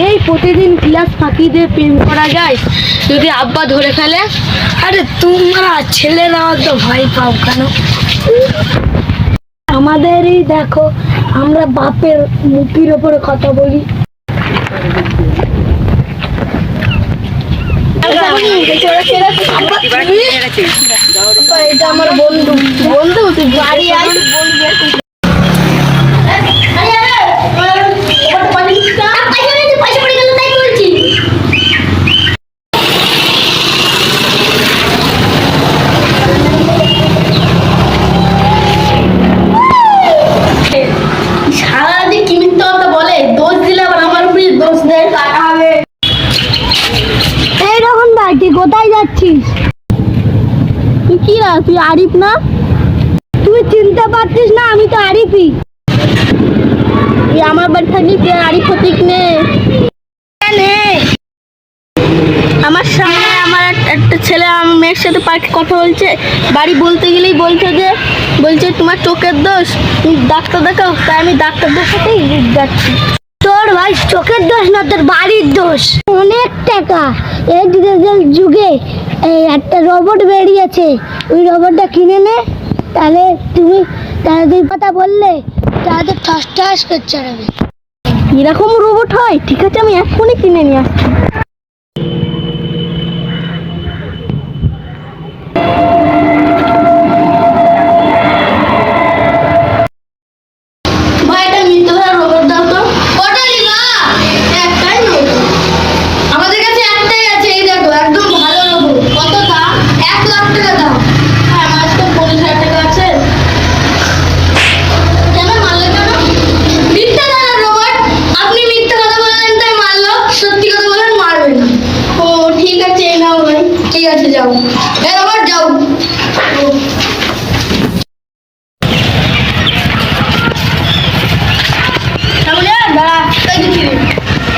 এই প্রতিদিন ক্লাস ফাঁকি দিয়ে প্রেম করা যায় যদি আব্বা ধরে ফেলে? আরে তোমরা ছেলেরা তো ভয় পাও কেন? আমাদেরই দেখো, আমরা বাপের মুখের ওপরে কথা বলি। এটা আমার বন্ধু। বন্ধু তুই বাড়ি আয়। সারাদিন কি মিথ্যা কথা বলে, দোষ দিলে আবার আমার উপরে দোষ দেয়, টাকা হবে। এই রকম ভাই, তুই কোথায় যাচ্ছিস? তুই কি না, তুই আরিফ না? তুই চিনতে পারছিস না? আমি তো আরিফই। তুই আমার বাড়ি থাকবি, তুই আরিফ প্রতীক নে। আমার সামনে আমার একটা ছেলে আমার মেয়ের সাথে পার্কে কথা বলছে, বাড়ি বলতে গেলেই বলছে তোমার চোখের দোষ, তুমি ডাক্তার দেখাও। তাই আমি ডাক্তার দেখাতেই যাচ্ছি। তোর ভাই চোখের দোষ না, তোর বাড়ির দোষ। অনেক টাকা এই ডিজিটাল যুগে এই একটা রোবট বেরিয়েছে, ওই রোবটটা কিনে নে, তাহলে তুই কথা বললে তাহলে ঠাস ঠাস করে চড়াবে। এরকম রোবট হয়? ঠিক আছে, আমি এক্ষুনি কিনে নিয়ে আসছি। ভাই এটা মিথ্যা ধরা রোবট দাও তো। কটা নিবা? একটাই নেব। আমাদের কাছে একটাই আছে, এই দেখো, একদম ভালো রোবট। কত দাম? 1 লাখ টাকা দাম। হ্যাঁ, আমার কাছে 40,000 টাকা আছে। কেন মারলে কেন? মিথ্যা ধরা রোবট। আপনি মিথ্যা কথা বললেন তাই মারলো, সত্যি কথা বললেন মারবে না। ও ঠিক আছে, এই নাও ভাই। ঠিক আছে, যাও। এই রোবট যাও।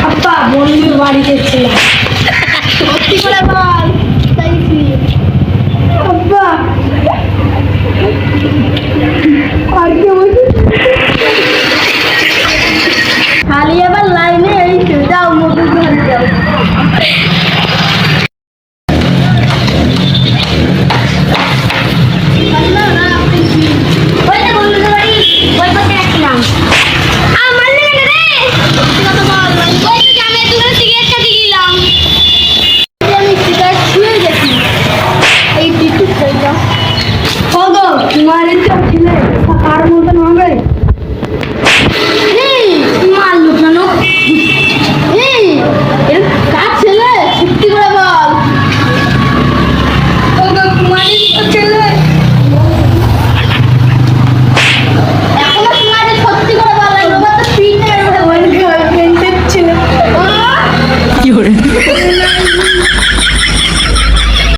আব্বা বন্ধুর বাড়ি গেছিলাম।